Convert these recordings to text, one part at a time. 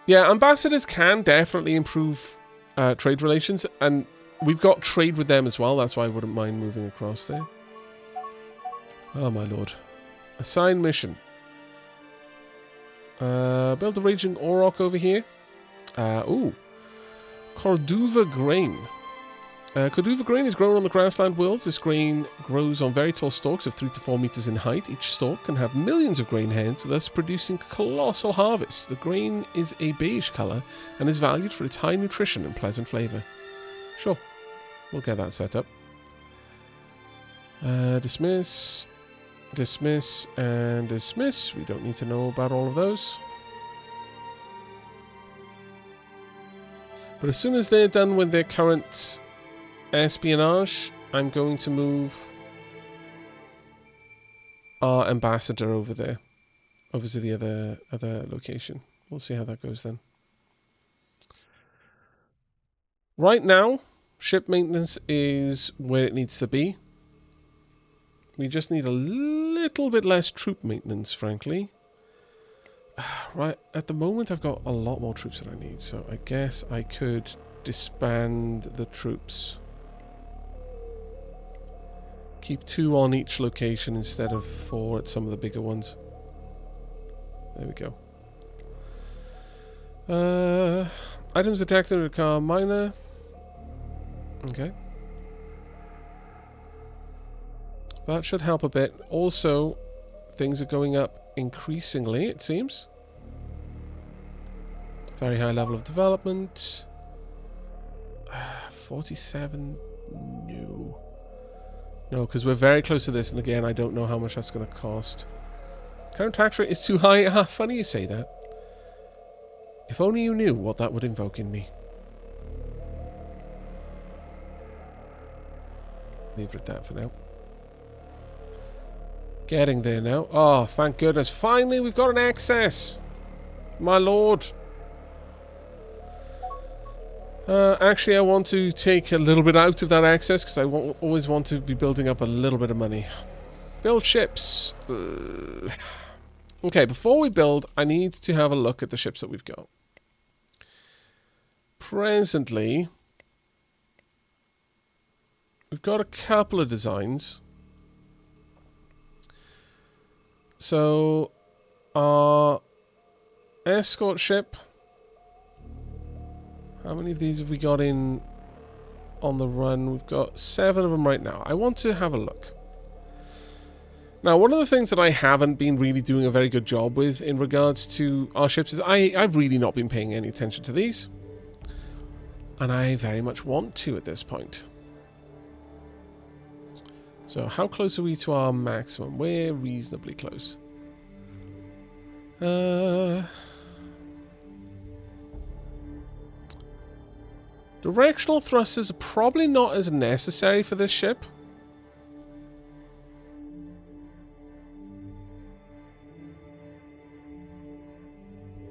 Yeah, ambassadors can definitely improve trade relations, and we've got trade with them as well. That's why I wouldn't mind moving across there. Oh, my lord. Assign mission. Build a raging auroch over here. Ooh. Corduva grain. Corduva grain is grown on the grassland worlds. This grain grows on very tall stalks of 3 to 4 meters in height. Each stalk can have millions of grain heads, thus producing colossal harvests. The grain is a beige color and is valued for its high nutrition and pleasant flavor. Sure, we'll get that set up. Dismiss, dismiss, and dismiss. We don't need to know about all of those. But as soon as they're done with their current espionage, I'm going to move our ambassador over there, over to the other location. We'll see how that goes then. Right now, ship maintenance is where it needs to be. We just need a little bit less troop maintenance, frankly. Right, at the moment I've got a lot more troops than I need, so I guess I could disband the troops. Keep 2 on each location instead of 4 at some of the bigger ones. There we go. Items detected in a car miner. Okay. That should help a bit. Also, things are going up increasingly, it seems. Very high level of development. 47. No. No, because we're very close to this, and again, I don't know how much that's going to cost. Current tax rate is too high. Ah, funny you say that. If only you knew what that would invoke in me. Leave it at that for now. Getting there now. Oh, thank goodness. Finally, we've got an excess. My lord. Actually, I want to take a little bit out of that excess because I always want to be building up a little bit of money. Build ships. Okay, before we build, I need to have a look at the ships that we've got. Presently, we've got a couple of designs. So, our escort ship. How many of these have we got in on the run? We've got 7 of them right now. I want to have a look. Now, one of the things that I haven't been really doing a very good job with in regards to our ships is I've really not been paying any attention to these. And I very much want to at this point. So, how close are we to our maximum? We're reasonably close. Directional thrusters are probably not as necessary for this ship.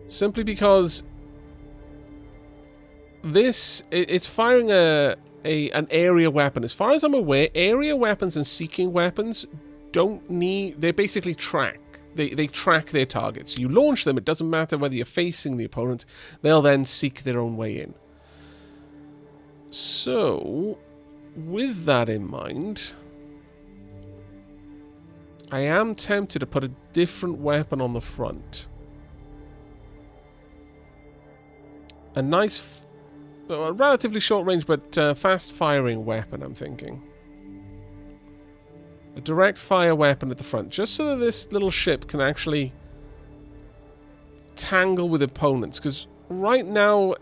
Simply because it's firing an area weapon. As far as I'm aware, area weapons and seeking weapons don't need... They basically track. They track their targets. You launch them, it doesn't matter whether you're facing the opponent. They'll then seek their own way in. So, with that in mind, I am tempted to put a different weapon on the front. A nice, relatively short range, but fast firing weapon, I'm thinking. A direct fire weapon at the front, just so that this little ship can actually tangle with opponents, because right now...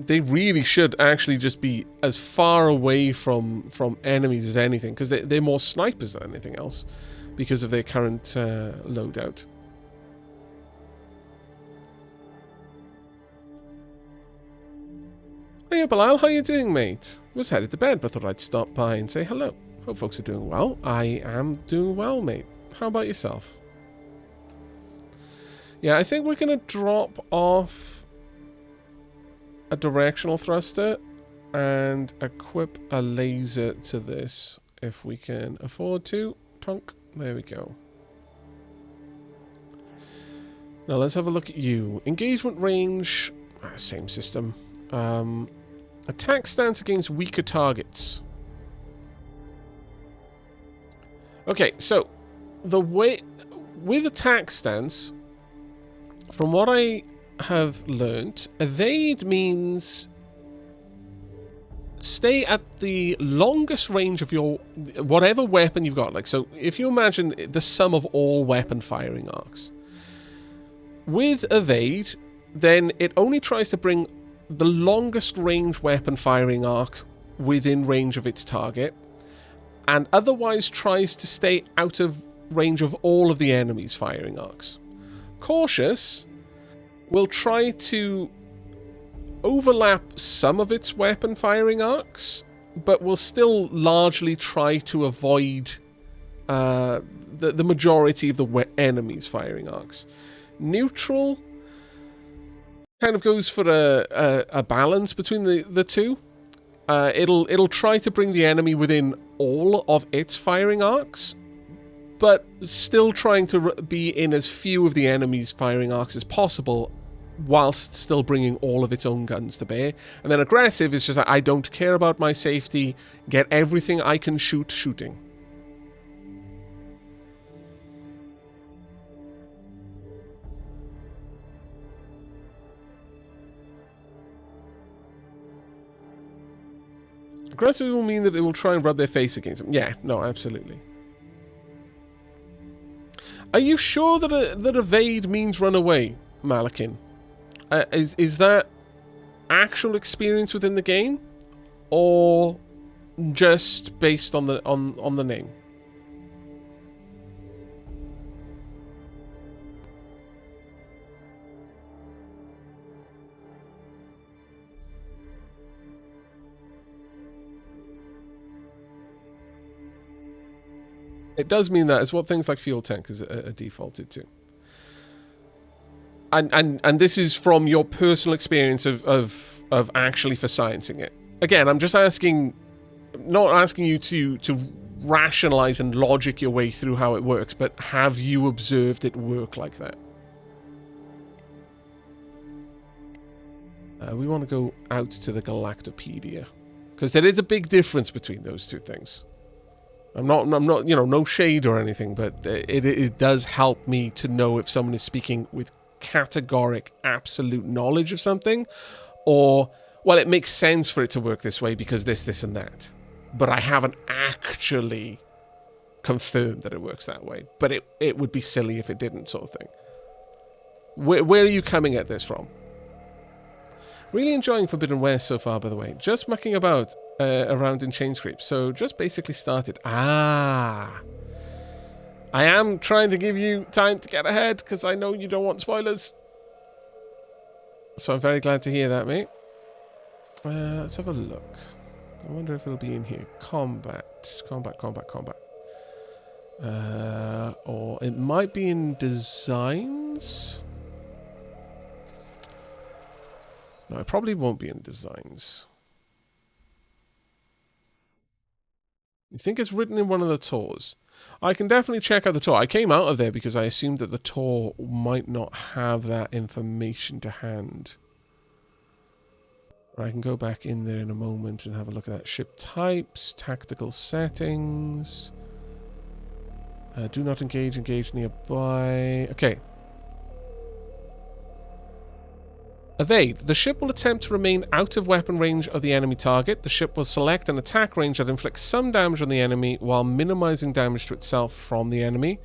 They really should actually just be as far away from enemies as anything, because they're more snipers than anything else because of their current loadout. Hey Bilal, how you doing, mate? Was headed to bed, but thought I'd stop by and say hello. Hope folks are doing well. I am doing well, mate. How about yourself? Yeah, I think we're going to drop off a directional thruster and equip a laser to this if we can afford to. Tonk. There we go. Now let's have a look at you. Engagement range, same system. Attack stance against weaker targets. Okay, so the way with attack stance, from what I have learnt, evade means stay at the longest range of your whatever weapon you've got. Like, so if you imagine the sum of all weapon firing arcs. With evade, then it only tries to bring the longest range weapon firing arc within range of its target, and otherwise tries to stay out of range of all of the enemy's firing arcs. Cautious will try to overlap some of its weapon firing arcs, but will still largely try to avoid the majority of the enemy's firing arcs. Neutral kind of goes for a balance between the two. It'll try to bring the enemy within all of its firing arcs, but still trying to be in as few of the enemy's firing arcs as possible, whilst still bringing all of its own guns to bear. And then aggressive is just like, I don't care about my safety, get everything I can shoot shooting. Aggressive will mean that it will try and rub their face against them. Yeah, no, absolutely. Are you sure that evade means run away, Malakin? Is that actual experience within the game, or just based on the name? It does mean that. It's what things like fuel tank are defaulted to. And this is from your personal experience of actually for sciencing it. Again, I'm just asking, not asking you to rationalize and logic your way through how it works, but have you observed it work like that? We want to go out to the Galactopedia, because there is a big difference between those two things. I'm not, you know, no shade or anything, but it does help me to know if someone is speaking with categoric, absolute knowledge of something, or, well, it makes sense for it to work this way because this, and that. But I haven't actually confirmed that it works that way. But it would be silly if it didn't, sort of thing. Where are you coming at this from? Really enjoying Forbidden West so far, by the way. Just mucking about around in Chainscrape. So just basically started. I am trying to give you time to get ahead because I know you don't want spoilers. So I'm very glad to hear that, mate. Let's have a look. I wonder if it'll be in here. Combat. Or it might be in designs. No, it probably won't be in designs. You think it's written in one of the tours? I can definitely check out the tour. I came out of there because I assumed that the tour might not have that information to hand. I can go back in there in a moment and have a look at that. Ship types, tactical settings. Do not engage nearby. Okay. Evade. The ship will attempt to remain out of weapon range of the enemy target. The ship will select an attack range that inflicts some damage on the enemy while minimizing damage to itself from the enemy.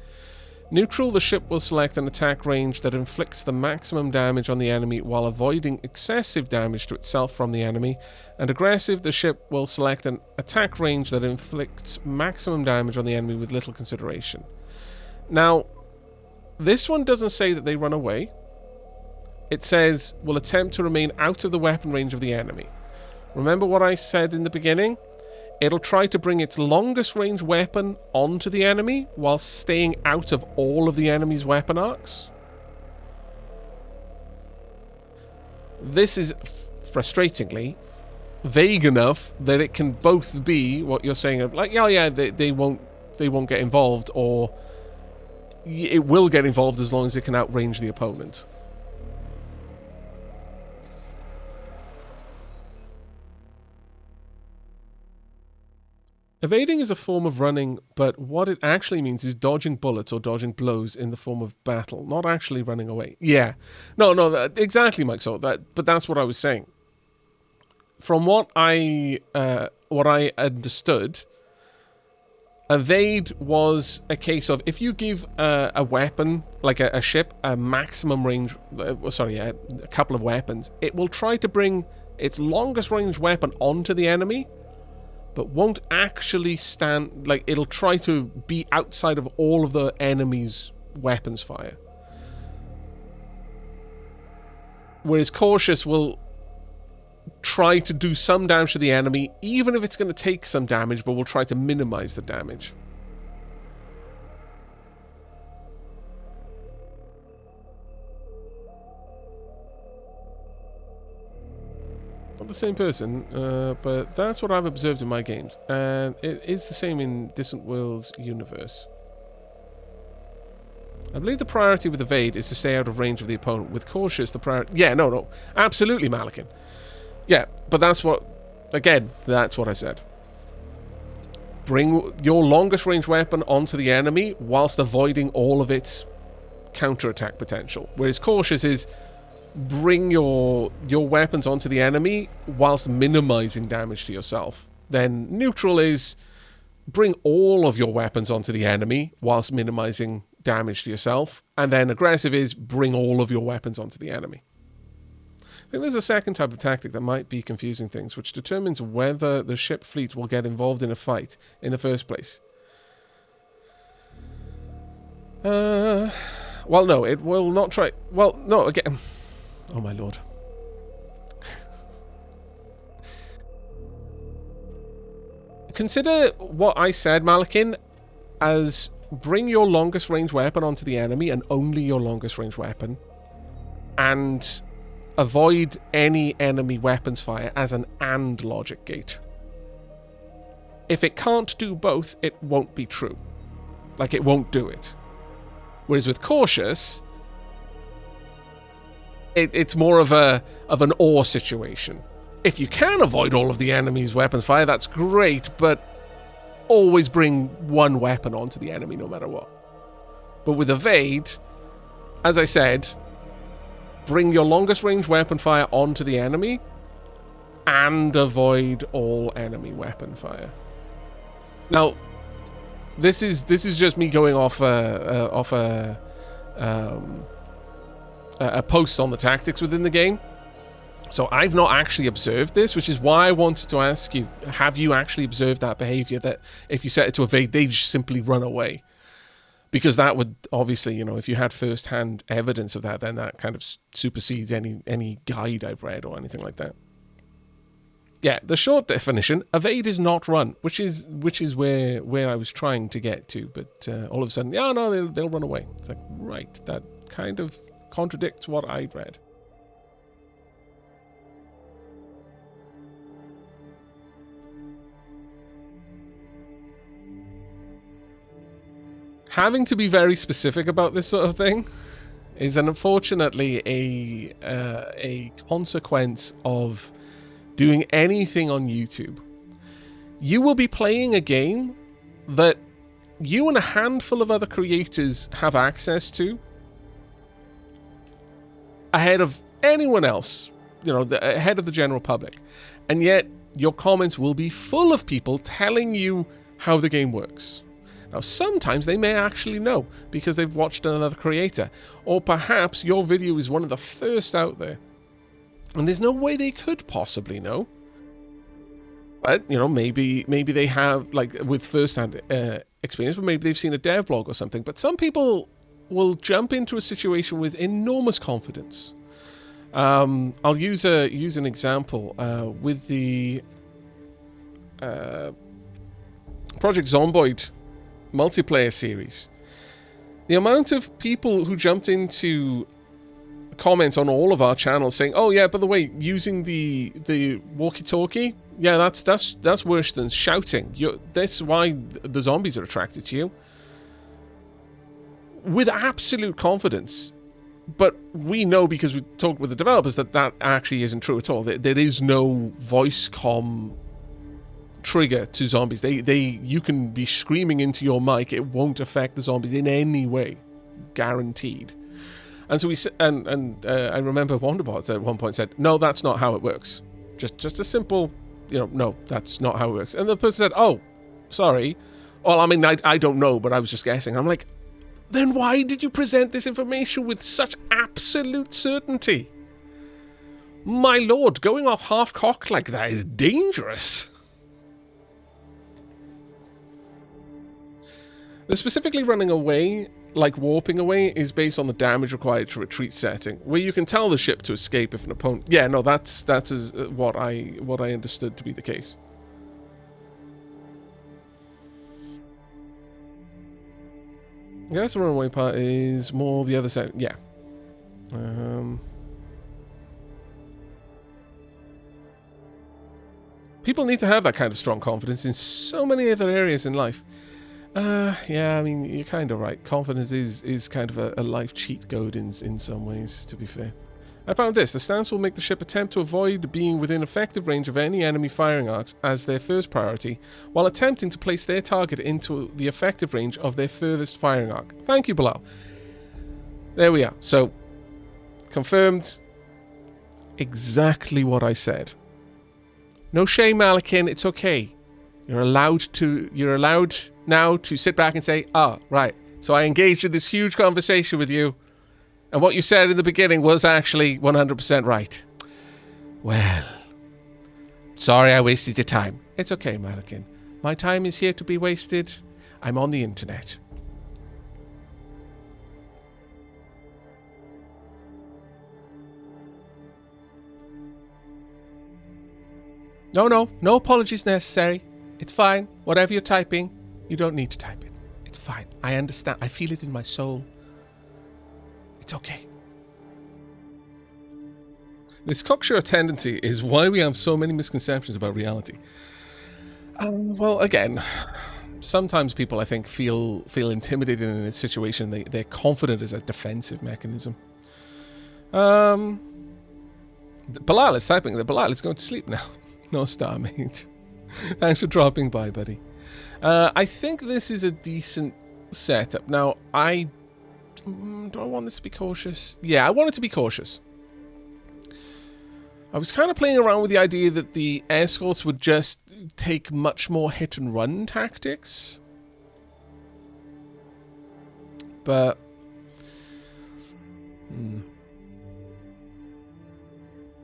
Neutral. The ship will select an attack range that inflicts the maximum damage on the enemy while avoiding excessive damage to itself from the enemy. And aggressive. The ship will select an attack range that inflicts maximum damage on the enemy with little consideration. Now, this one doesn't say that they run away. It says, will attempt to remain out of the weapon range of the enemy. Remember what I said in the beginning? It'll try to bring its longest range weapon onto the enemy while staying out of all of the enemy's weapon arcs. This is, frustratingly, vague enough that it can both be what you're saying of, like, oh yeah, they won't get involved, or it will get involved as long as it can outrange the opponent. Evading is a form of running, but what it actually means is dodging bullets or dodging blows in the form of battle, not actually running away. Yeah. No, exactly, Mike. So but that's what I was saying. From what I understood, evade was a case of if you give a weapon, like a ship, a maximum range, a couple of weapons, it will try to bring its longest range weapon onto the enemy, but won't actually stand, like, it'll try to be outside of all of the enemy's weapons fire. Whereas cautious will try to do some damage to the enemy, even if it's going to take some damage, but will try to minimize the damage. Not the same person, but that's what I've observed in my games, and it is the same in Distant Worlds universe. I believe the priority with evade is to stay out of range of the opponent. With cautious, the priority... Yeah, no, absolutely, Malikin. Yeah, but that's what... Again, that's what I said. Bring your longest range weapon onto the enemy whilst avoiding all of its counterattack potential. Whereas cautious is... bring your weapons onto the enemy whilst minimizing damage to yourself. Then neutral is bring all of your weapons onto the enemy whilst minimizing damage to yourself. And then aggressive is bring all of your weapons onto the enemy. I think there's a second type of tactic that might be confusing things, which determines whether the ship fleet will get involved in a fight in the first place. Well, no, it will not try... Well, no, again... Oh, my lord. Consider what I said, Malikin, as bring your longest range weapon onto the enemy and only your longest range weapon, and avoid any enemy weapons fire as an AND logic gate. If it can't do both, it won't be true. Like, it won't do it. Whereas with cautious... It's more of an or situation. If you can avoid all of the enemy's weapons fire, that's great, but always bring one weapon onto the enemy no matter what. But with evade, as I said, bring your longest range weapon fire onto the enemy and avoid all enemy weapon fire. Now, this is just me going off a post on the tactics within the game. So I've not actually observed this, which is why I wanted to ask you, have you actually observed that behavior, that if you set it to evade, they just simply run away? Because that would, obviously, you know, if you had first-hand evidence of that, then that kind of supersedes any guide I've read or anything like that. Yeah, the short definition, evade is not run, which is where I was trying to get to, but all of a sudden, yeah, no, they'll run away. It's like, right, that kind of contradicts what I read. Having to be very specific about this sort of thing is unfortunately a consequence of doing anything on YouTube. You will be playing a game that you and a handful of other creators have access to ahead of anyone else, you know, ahead of the general public. And yet, your comments will be full of people telling you how the game works. Now, sometimes they may actually know because they've watched another creator. Or perhaps your video is one of the first out there. And there's no way they could possibly know. But, you know, maybe they have, like, with first-hand experience, but maybe they've seen a dev blog or something. But some people will jump into a situation with enormous confidence. I'll use an example with the Project Zomboid multiplayer series. The amount of people who jumped into comments on all of our channels saying, "Oh yeah, by the way, using the walkie-talkie, yeah, that's worse than shouting. That's why the zombies are attracted to you." with absolute confidence. But we know, because we talked with the developers, that that actually isn't true at all. There is no voice comm trigger to zombies. You can be screaming into your mic, it won't affect the zombies in any way, guaranteed. And so I remember Wonderbots at one point said, no, that's not how it works. Just a simple, no, that's not how it works. And the person said, oh, sorry. Well, I mean, I don't know, but I was just guessing. I'm like, then why did you present this information with such absolute certainty? My lord, going off half-cocked like that is dangerous. The specifically running away, like warping away, is based on the damage required to retreat setting, where you can tell the ship to escape if an opponent... Yeah, no, that's what I understood to be the case. I guess the runaway part is more the other side. Yeah. People need to have that kind of strong confidence in so many other areas in life. Yeah, I mean, you're kind of right. Confidence is kind of a life cheat code in some ways, to be fair. I found this. The stance will make the ship attempt to avoid being within effective range of any enemy firing arcs as their first priority, while attempting to place their target into the effective range of their furthest firing arc. Thank you, Bilal. There we are. So, confirmed exactly what I said. No shame, Malakin. It's okay. You're allowed now to sit back and say, ah, right. So I engaged in this huge conversation with you, and what you said in the beginning was actually 100% right. Well, sorry I wasted your time. It's okay, Malakin. My time is here to be wasted. I'm on the internet. No apologies necessary. It's fine. Whatever you're typing, you don't need to type it. It's fine. I understand. I feel it in my soul. It's okay. This cocksure tendency is why we have so many misconceptions about reality. Well, again, sometimes people, I think, feel intimidated in a situation. They're confident as a defensive mechanism. Bilal is typing. Bilal is going to sleep now. No star, mate. Thanks for dropping by, buddy. I think this is a decent setup. Now, do I want this to be cautious? Yeah, I want it to be cautious. I was kind of playing around with the idea that the escorts would just take much more hit and run tactics. But...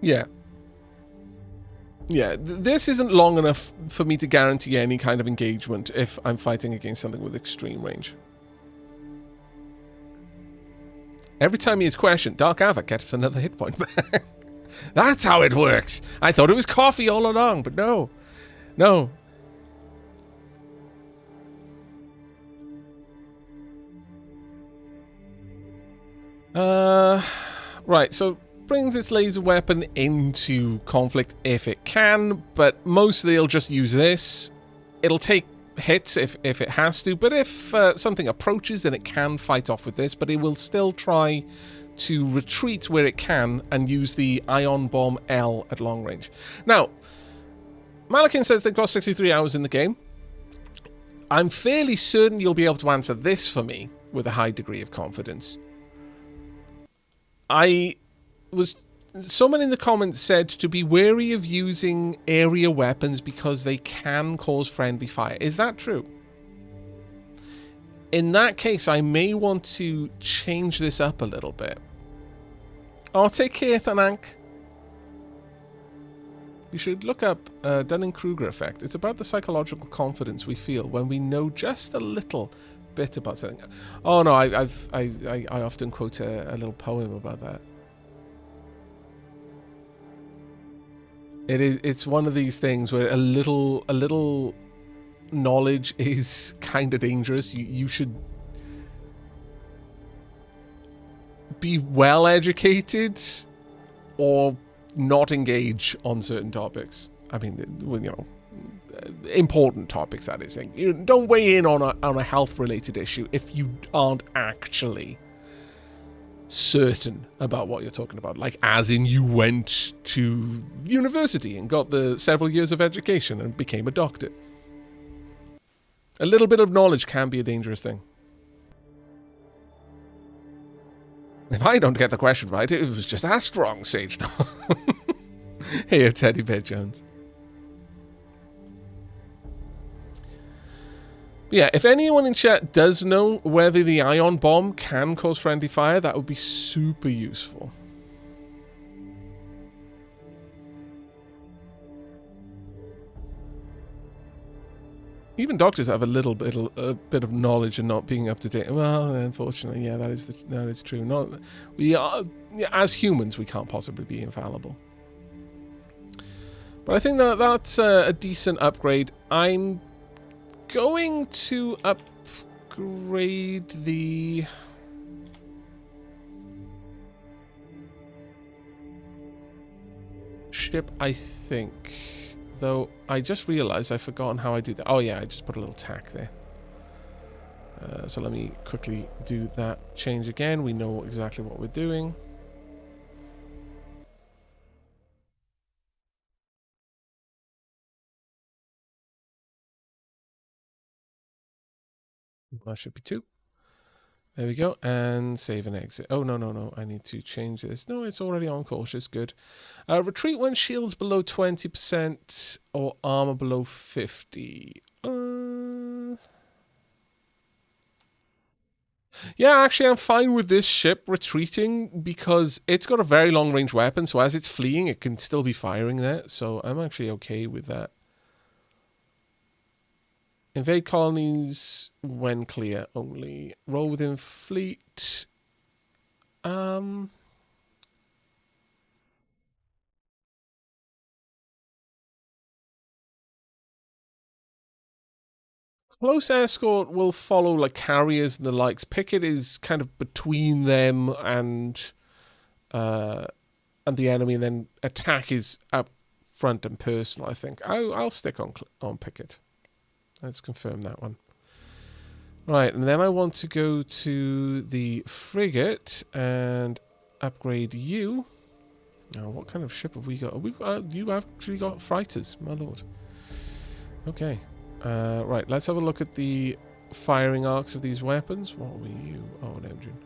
yeah. Yeah, this isn't long enough for me to guarantee any kind of engagement if I'm fighting against something with extreme range. Every time he is questioned, Dark Aavak gets another hit point back. That's how it works. I thought it was coffee all along, but no. No. Right, so brings its laser weapon into conflict if it can, but mostly it'll just use this. It'll take hits if it has to, but if something approaches, then it can fight off with this, but it will still try to retreat where it can and use the Ion Bomb L at long range. Now, Malakin says they've got 63 hours in the game. I'm fairly certain you'll be able to answer this for me with a high degree of confidence. Someone in the comments said to be wary of using area weapons because they can cause friendly fire. Is that true? In that case, I may want to change this up a little bit. Oh, take care, Thanank. You should look up Dunning-Kruger effect. It's about the psychological confidence we feel when we know just a little bit about something. Oh no, I often quote a little poem about that. It's one of these things where a little knowledge is kind of dangerous. You should be well educated or not engage on certain topics. I mean, important topics, that is. You don't weigh in on a health-related issue if you aren't actually certain about what you're talking about. Like, as in you went to university and got the several years of education and became a doctor. A little bit of knowledge can be a dangerous thing. If I don't get the question right, it was just asked wrong, Sage. Hey, Teddy Bear Jones. Yeah, if anyone in chat does know whether the ion bomb can cause friendly fire, that would be super useful. Even doctors have a little bit of knowledge and not being up to date. Well, unfortunately, yeah, that is true. Not we are, yeah, as humans, we can't possibly be infallible. But I think that's a decent upgrade. I'm going to upgrade the ship, I think. Though I just realized I've forgotten how I do that. Oh yeah, I just put a little tack there. So let me quickly do that change again. We know exactly what we're doing. That should be 2. There we go. And save and exit. Oh, no. I need to change this. No, it's already on cautious. Good. Retreat when shields below 20% or armor below 50. Yeah, actually, I'm fine with this ship retreating because it's got a very long-range weapon. So as it's fleeing, it can still be firing there. So I'm actually okay with that. Invade colonies when clear only. Roll within fleet. Close escort will follow like carriers and the likes. Picket is kind of between them and the enemy, and then attack is up front and personal. I think I'll stick on Picket. Let's confirm that one. Right, and then I want to go to the frigate and upgrade you. Now, what kind of ship have we got? You actually got freighters, my lord. Okay. Right, let's have a look at the firing arcs of these weapons. What were you? Oh, an engine.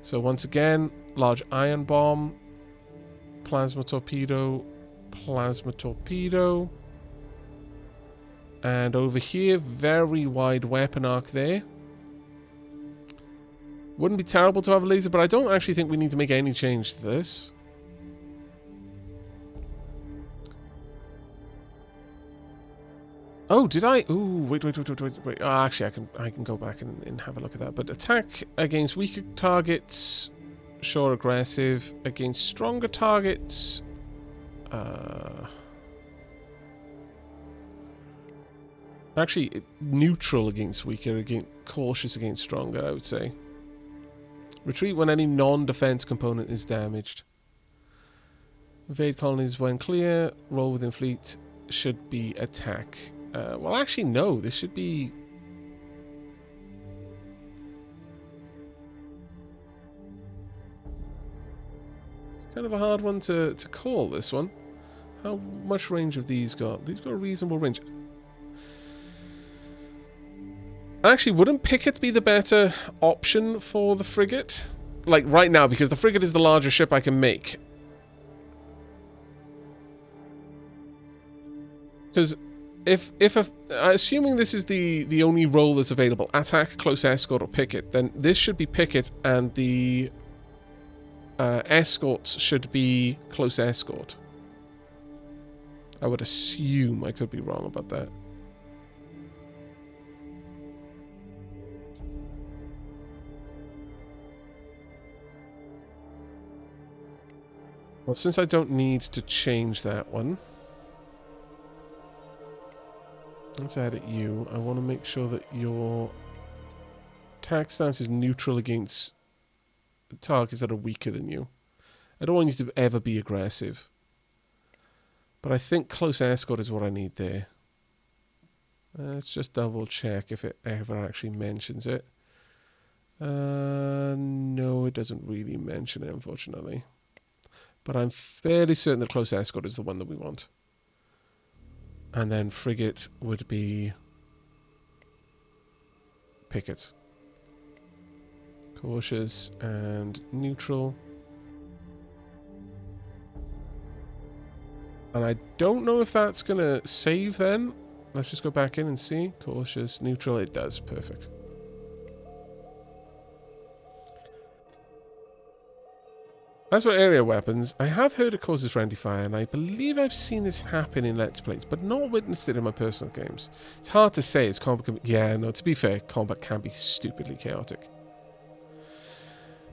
So once again, large iron bomb, plasma torpedo, and over here, very wide weapon arc there. Wouldn't be terrible to have a laser, but I don't actually think we need to make any change to this. Oh, did I? Ooh, wait. Oh, actually, I can go back and have a look at that. But attack against weaker targets, sure, aggressive. Against stronger targets, actually, neutral against weaker, against cautious against stronger, I would say. Retreat when any non-defense component is damaged. Invade colonies when clear. Roll within fleet should be attack. Well, actually, no. This should be... It's kind of a hard one to call, this one. How much range have these got? These got a reasonable range. Actually, wouldn't Picket be the better option for the frigate? Like, right now, because the frigate is the larger ship I can make. Because assuming this is the only role that's available, attack, close escort, or Picket, then this should be Picket, and the escorts should be close escort. I would assume. I could be wrong about that. Well, since I don't need to change that one, let's edit you. I want to make sure that your attack stance is neutral against targets that are weaker than you. I don't want you to ever be aggressive. But I think close escort is what I need there. Let's just double check if it ever actually mentions it. No, it doesn't really mention it, unfortunately. But I'm fairly certain that close escort is the one that we want. And then frigate would be picket. Cautious and neutral. And I don't know if that's going to save then. Let's just go back in and see. Cautious, neutral, it does. Perfect. As for area weapons, I have heard it causes friendly fire, and I believe I've seen this happen in Let's Plays, but not witnessed it in my personal games. It's hard to say, as combat can be... Yeah, no, to be fair, combat can be stupidly chaotic.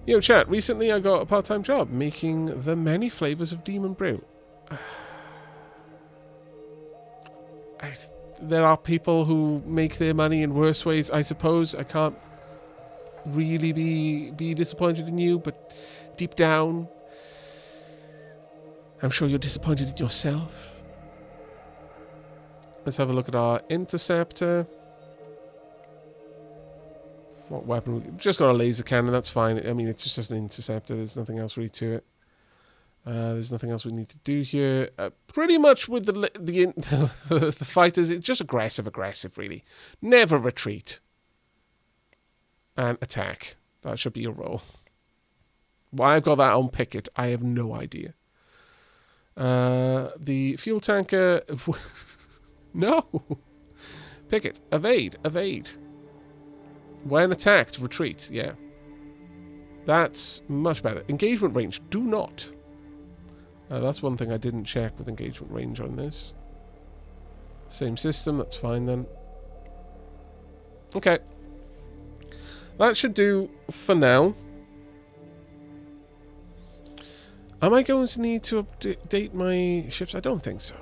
Yo, chat, recently I got a part-time job making the many flavours of Demon Brew. There are people who make their money in worse ways, I suppose. I can't really be disappointed in you, but deep down, I'm sure you're disappointed in yourself. Let's have a look at our interceptor. What weapon? We've just got a laser cannon, that's fine. I mean, it's just an interceptor. There's nothing else really to it. There's nothing else we need to do here. Pretty much with the fighters, it's just aggressive, really. Never retreat. And attack. That should be your role. Why I've got that on picket, I have no idea. The fuel tanker... No! Picket. Evade. When attacked, retreat. Yeah. That's much better. Engagement range. Do not. That's one thing I didn't check with engagement range on this. Same system. That's fine then. Okay. That should do for now. Am I going to need to update my ships? I don't think so.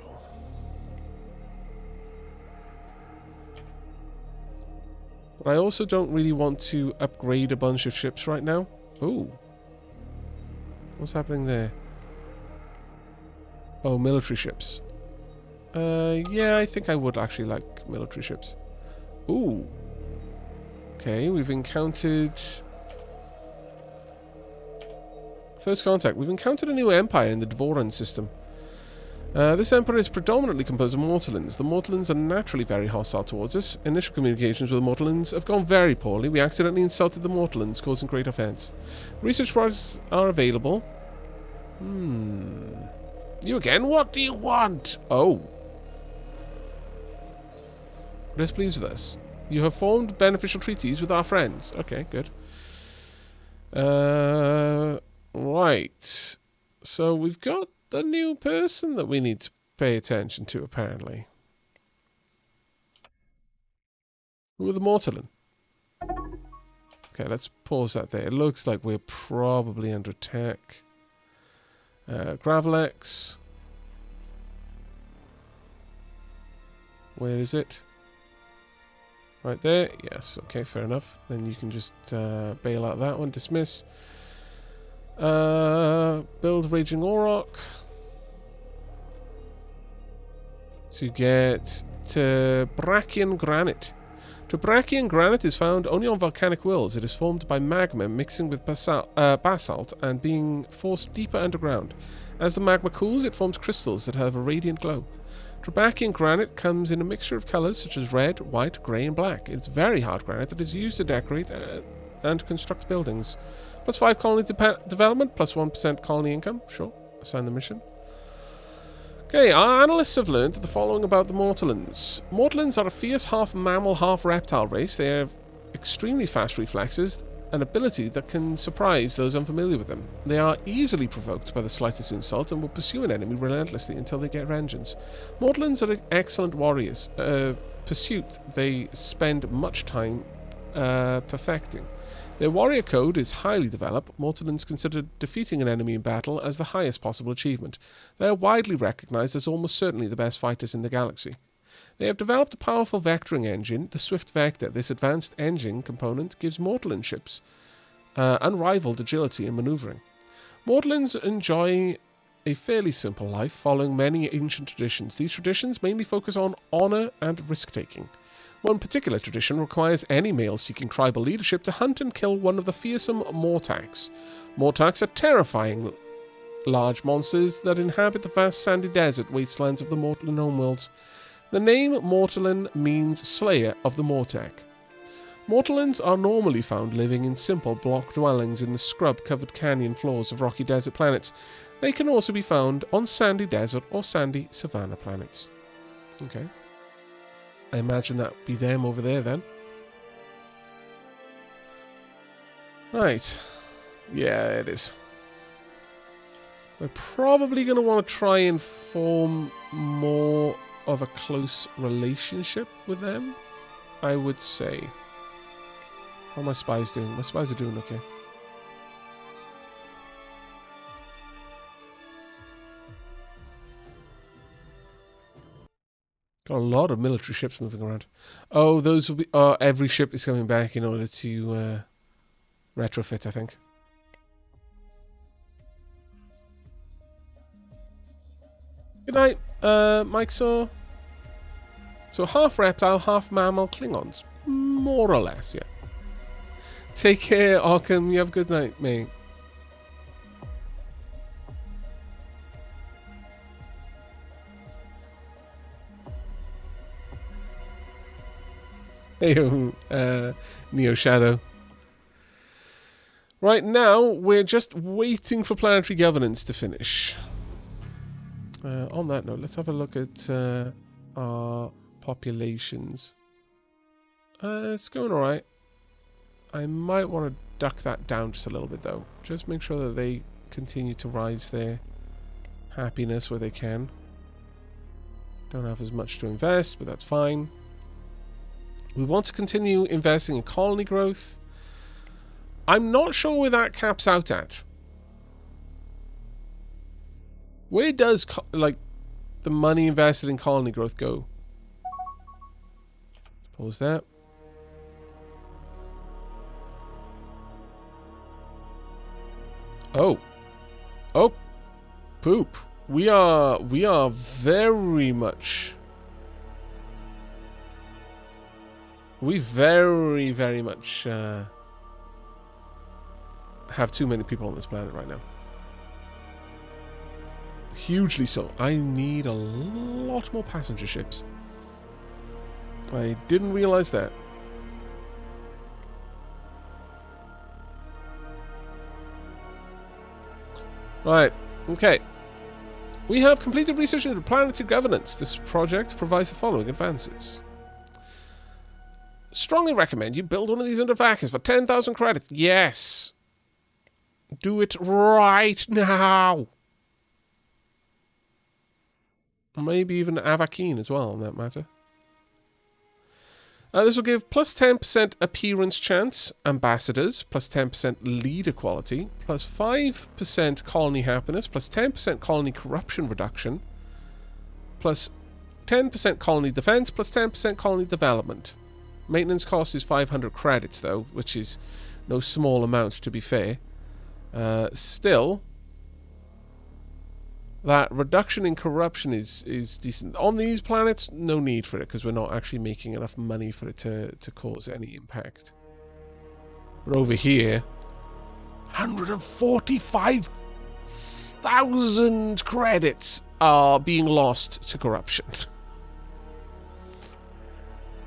But I also don't really want to upgrade a bunch of ships right now. Ooh. What's happening there? Oh, military ships. Yeah, I think I would actually like military ships. Ooh. Okay, we've encountered... First contact. We've encountered a new empire in the Dvoran system. This empire is predominantly composed of Mortallans. The Mortallans are naturally very hostile towards us. Initial communications with the Mortallans have gone very poorly. We accidentally insulted the Mortallans, causing great offense. Research projects are available. You again? What do you want? Oh. Displeased with us. You have formed beneficial treaties with our friends. Okay, good. Right. So we've got a new person that we need to pay attention to, apparently. Who are the Mortallan? Okay, let's pause that there. It looks like we're probably under attack. Gravelex. Where is it? Right there. Yes, okay, fair enough. Then you can just bail out that one. Dismiss. Build Raging Auroch. To get Tebrakian Granite. Tebrakian Granite is found only on volcanic worlds. It is formed by magma mixing with basalt and being forced deeper underground. As the magma cools, it forms crystals that have a radiant glow. Tebrakian Granite comes in a mixture of colours such as red, white, grey and black. It's very hard granite that is used to decorate and construct buildings. +5 colony development, +1% colony income. Sure, assign the mission. Okay, our analysts have learned the following about the Mortallans. Mortallans are a fierce half-mammal, half-reptile race. They have extremely fast reflexes, an ability that can surprise those unfamiliar with them. They are easily provoked by the slightest insult and will pursue an enemy relentlessly until they get vengeance. Mortallans are excellent warriors. Pursuit they spend much time perfecting. Their warrior code is highly developed. Mortallans consider defeating an enemy in battle as the highest possible achievement. They are widely recognized as almost certainly the best fighters in the galaxy. They have developed a powerful vectoring engine, the Swift Vector. This advanced engine component gives Mortallan ships unrivaled agility and maneuvering. Mortallans enjoy a fairly simple life, following many ancient traditions. These traditions mainly focus on honor and risk-taking. One particular tradition requires any male seeking tribal leadership to hunt and kill one of the fearsome Mortaks. Mortaks are terrifying large monsters that inhabit the vast sandy desert wastelands of the Mortland homeworlds. The name Mortland means slayer of the Mortak. Mortlands are normally found living in simple block dwellings in the scrub-covered canyon floors of rocky desert planets. They can also be found on sandy desert or sandy savanna planets. Okay. I imagine that would be them over there then. Right. Yeah, it is. We're probably going to want to try and form more of a close relationship with them, I would say. How are my spies doing? My spies are doing okay. Got a lot of military ships moving around. Oh, those will be... every ship is coming back in order to retrofit, I think. Good night, Mike Saw. So half reptile, half mammal Klingons. More or less, yeah. Take care, Arkham. You have a good night, mate. Hey, Neo Shadow. Right now, we're just waiting for planetary governance to finish. On that note, let's have a look at our populations. It's going alright. I might want to duck that down just a little bit, though. Just make sure that they continue to rise their happiness where they can. Don't have as much to invest, but that's fine. We want to continue investing in colony growth. I'm not sure where that caps out at. Where does, like, the money invested in colony growth go? Pause that. Oh. Oh. Poop. We are very much... We very, very much have too many people on this planet right now. Hugely so. I need a lot more passenger ships. I didn't realize that. Right, okay. We have completed research into planetary governance. This project provides the following advances. Strongly recommend you build one of these under Aavak for 10,000 credits. Yes. Do it right now. Maybe even Aavakine as well, on that matter. This will give plus 10% appearance chance, ambassadors, plus 10% leader quality, plus 5% colony happiness, plus 10% colony corruption reduction, plus 10% colony defense, plus 10% colony development. Maintenance cost is 500 credits, though, which is no small amount, to be fair. Still, that reduction in corruption is decent. On these planets, no need for it, because we're not actually making enough money for it to cause any impact. But over here, 145,000 credits are being lost to corruption.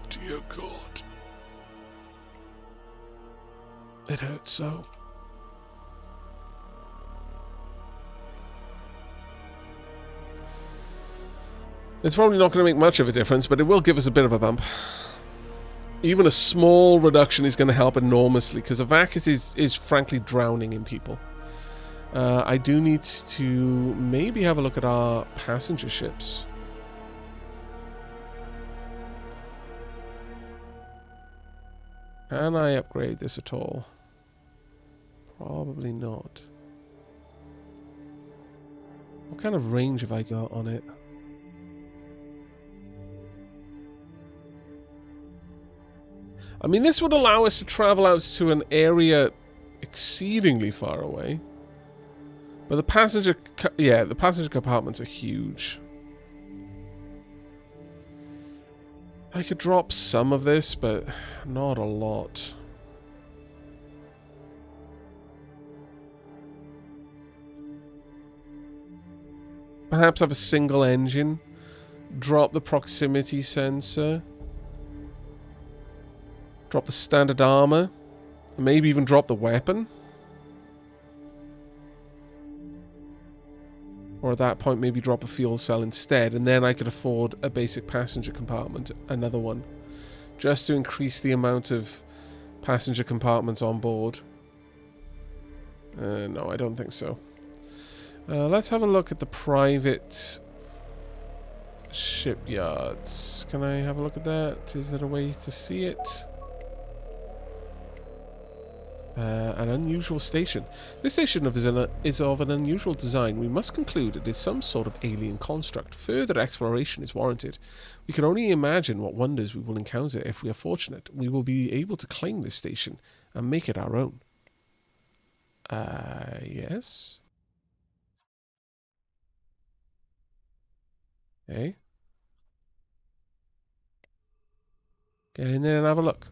Dear God. It hurts so. It's probably not going to make much of a difference, but it will give us a bit of a bump. Even a small reduction is going to help enormously, because Aavak is frankly drowning in people. I do need to maybe have a look at our passenger ships. Can I upgrade this at all? Probably not. What kind of range have I got on it? I mean, this would allow us to travel out to an area exceedingly far away. But the passenger... the passenger compartments are huge. I could drop some of this, but not a lot. Perhaps have a single engine. Drop the proximity sensor. Drop the standard armor. And maybe even drop the weapon. Or at that point, maybe drop a fuel cell instead. And then I could afford a basic passenger compartment. Another one. Just to increase the amount of passenger compartments on board. No, I don't think so. Let's have a look at the private shipyards. Can I have a look at that? Is there a way to see it? An unusual station. This station is of an unusual design. We must conclude it is some sort of alien construct. Further exploration is warranted. We can only imagine what wonders we will encounter if we are fortunate. We will be able to claim this station and make it our own. Yes? Okay. Get in there and have a look.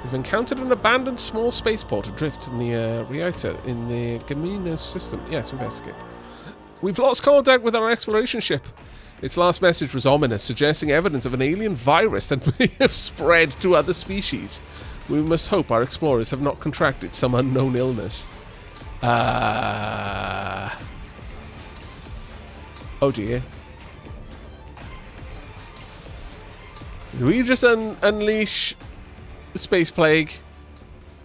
We've encountered an abandoned small spaceport adrift near Rieta in the Gamina system. Yes, investigate. We've lost contact with our exploration ship. Its last message was ominous, suggesting evidence of an alien virus that may have spread to other species. We must hope our explorers have not contracted some unknown illness. Oh dear. Did we just unleash Space Plague?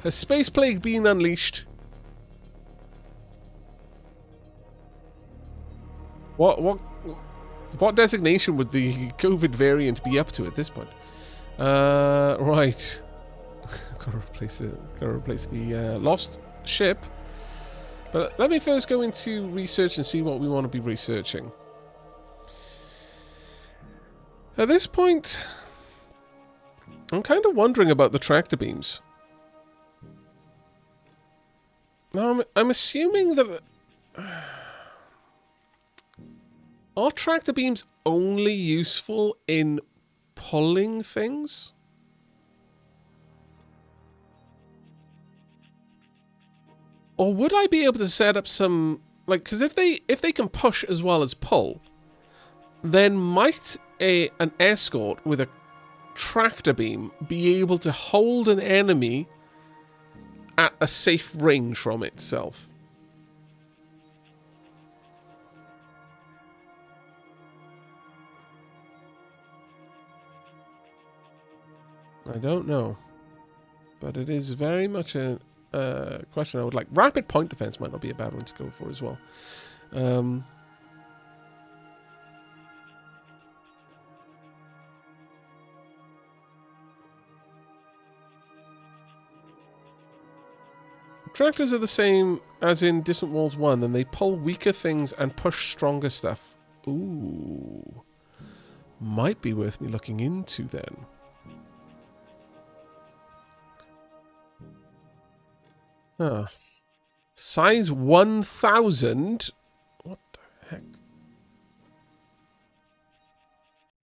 Has Space Plague been unleashed? What designation would the COVID variant be up to at this point? Right. Gotta replace the lost ship. But let me first go into research and see what we want to be researching. At this point, I'm kind of wondering about the tractor beams. Now, I'm assuming that... Are tractor beams only useful in pulling things? Or would I be able to set up some... Like, because if they can push as well as pull, then might an escort with a tractor beam be able to hold an enemy at a safe range from itself? I don't know, but it is very much a question I would like. Rapid point defense might not be a bad one to go for as well. Tractors are the same as in Distant Worlds 1, and they pull weaker things and push stronger stuff. Ooh. Might be worth me looking into then. Huh. Size 1000? What the heck?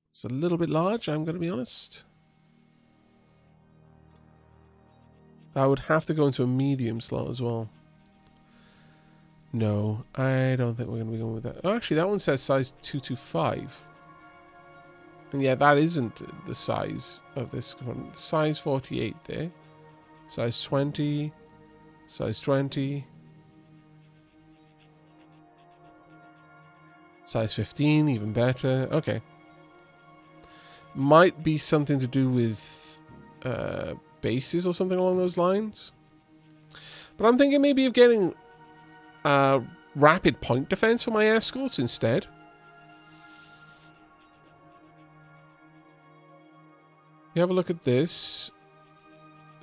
It's a little bit large, I'm going to be honest. That would have to go into a medium slot as well. No, I don't think we're going to be going with that. Oh, actually, that one says size 225. And yeah, that isn't the size of this one. Size 48 there. Size 20. Size 20. Size 15, even better. Okay. Might be something to do with bases or something along those lines. But I'm thinking maybe of getting rapid point defense for my escorts instead. You have a look at this.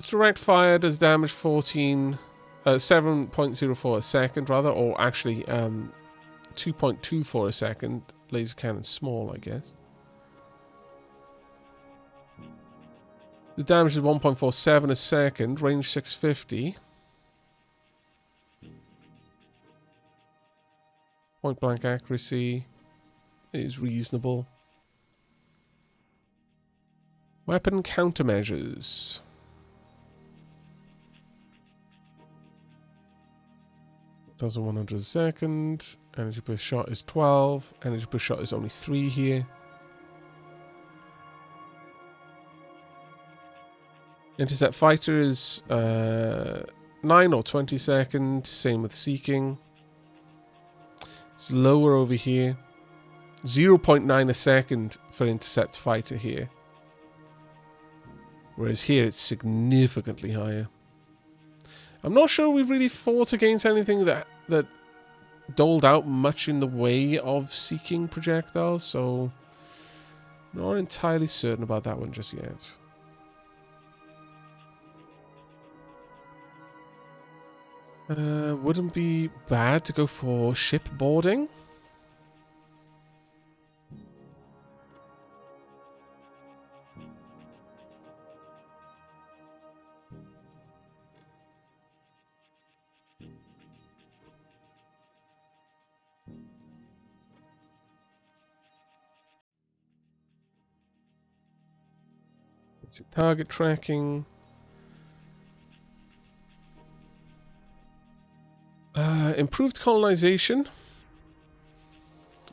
Direct fire does damage 7.04 a second rather, or actually 2.24 a second. Laser cannon small, I guess. The damage is 1.47 a second, range 650. Point blank accuracy is reasonable. Weapon countermeasures. 1,100 a second. Energy per shot is 12. Energy per shot is only 3 here. Intercept fighter is 9 or 20 seconds. Same with seeking. It's lower over here. 0.9 a second for intercept fighter here. Whereas here it's significantly higher. I'm not sure we've really fought against anything that doled out much in the way of seeking projectiles, so not entirely certain about that one just yet. Wouldn't be bad to go for ship boarding. Target tracking. Improved colonization.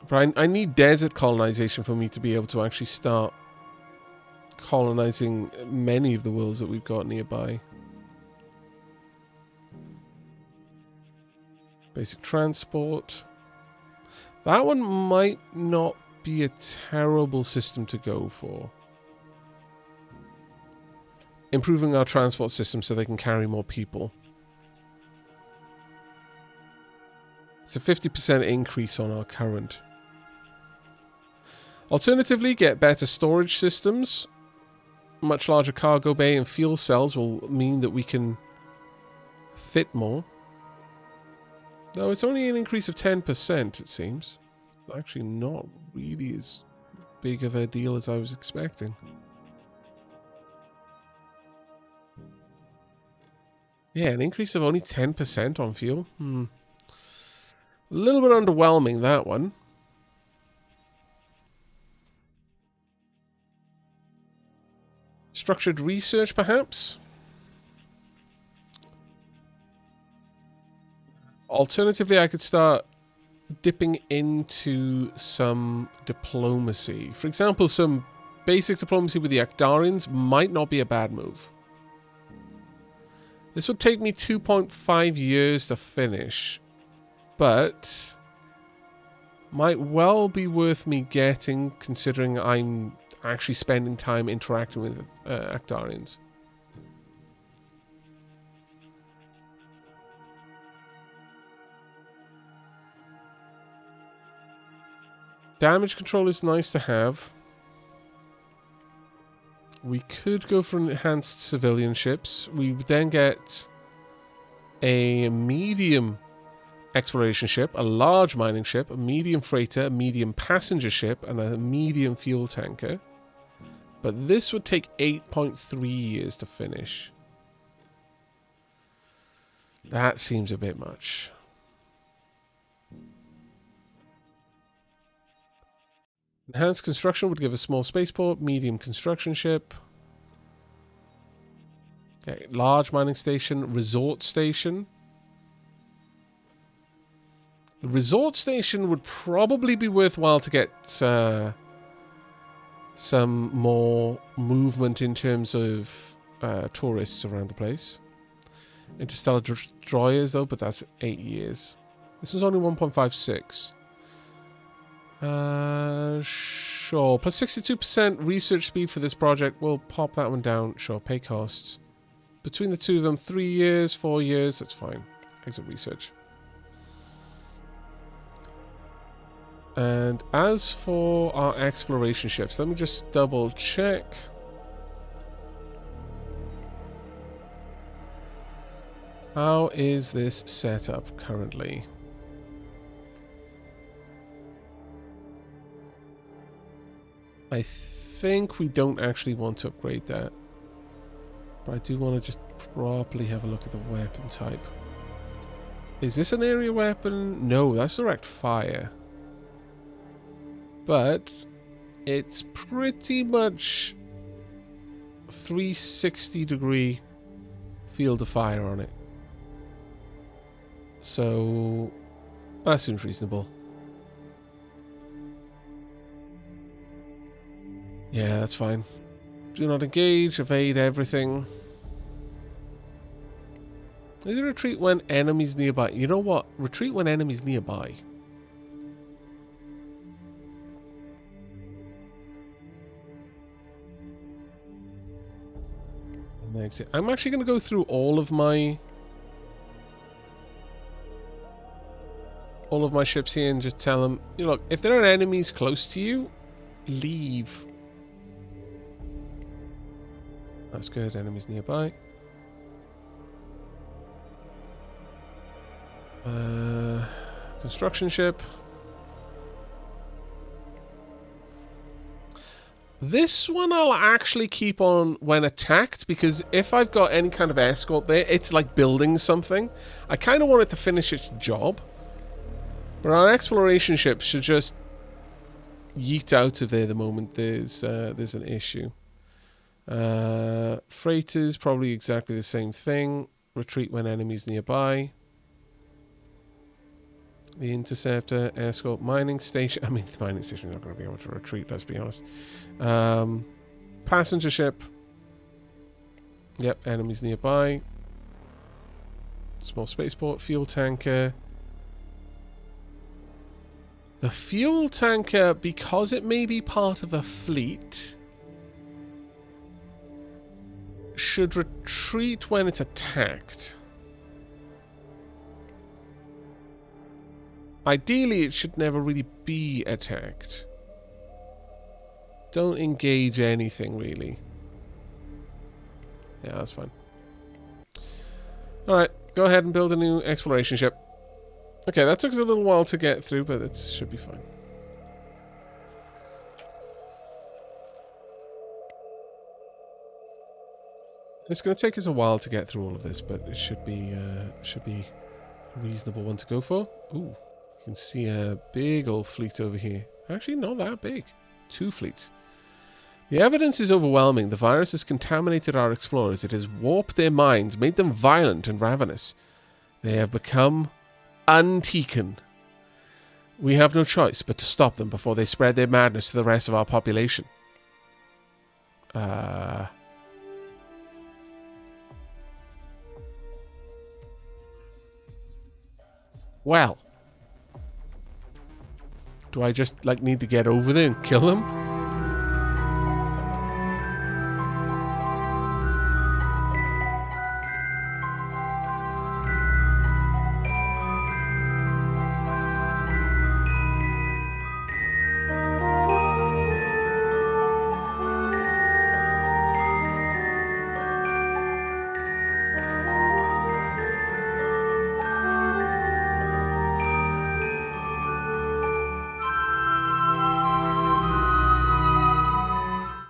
But I need desert colonization for me to be able to actually start colonizing many of the worlds that we've got nearby. Basic transport. That one might not be a terrible system to go for. Improving our transport system so they can carry more people. It's a 50% increase on our current. Alternatively, get better storage systems. Much larger cargo bay and fuel cells will mean that we can fit more. Though it's only an increase of 10%, it seems. Actually not really as big of a deal as I was expecting. Yeah, an increase of only 10% on fuel. A little bit underwhelming, that one. Structured research, perhaps? Alternatively, I could start dipping into some diplomacy. For example, some basic diplomacy with the Akdarians might not be a bad move. This would take me 2.5 years to finish, but might well be worth me getting, considering I'm actually spending time interacting with Akdarians. Damage control is nice to have. We could go for enhanced civilian ships. We would then get a medium exploration ship, a large mining ship, a medium freighter, a medium passenger ship, and a medium fuel tanker. But this would take 8.3 years to finish. That seems a bit much. Enhanced construction would give a small spaceport, medium construction ship. Okay, large mining station, resort station. The resort station would probably be worthwhile to get some more movement in terms of tourists around the place. Interstellar destroyers though, but that's 8 years. This was only 1.56. Sure. Plus 62% research speed for this project. We'll pop that one down. Sure. Pay costs. Between the two of them, 3 years, 4 years. That's fine. Exit research. And as for our exploration ships, let me just double check. How is this set up currently? I think we don't actually want to upgrade that. But I do want to just properly have a look at the weapon type. Is this an area weapon? No, that's direct fire. But it's pretty much 360-degree field of fire on it. So that seems reasonable. Yeah, that's fine. Do not engage, evade everything. Is it retreat when enemies nearby? You know what? Retreat when enemies nearby. Exit. I'm actually going to go through all of my ships here and just tell them, you know, look, if there are enemies close to you, leave. That's good. Enemies nearby. Construction ship. This one I'll actually keep on when attacked, because if I've got any kind of escort there, it's like building something. I kind of want it to finish its job. But our exploration ship should just yeet out of there the moment there's an issue. Freighters, probably exactly the same thing. Retreat when enemies nearby. The interceptor, escort, mining station. I mean, the mining station is not going to be able to retreat, let's be honest. Passenger ship. Yep, enemies nearby. Small spaceport, fuel tanker. The fuel tanker, because it may be part of a fleet, should retreat when it's attacked. Ideally, it should never really be attacked. Don't engage anything, really. Yeah, that's fine. Alright, go ahead and build a new exploration ship. Okay, that took us a little while to get through, but it should be fine. It's going to take us a while to get through all of this, but it should be a reasonable one to go for. Ooh. You can see a big old fleet over here. Actually, not that big. 2 fleets. The evidence is overwhelming. The virus has contaminated our explorers. It has warped their minds, made them violent and ravenous. They have become untaken. We have no choice but to stop them before they spread their madness to the rest of our population. Well. Do I just, like, need to get over there and kill them?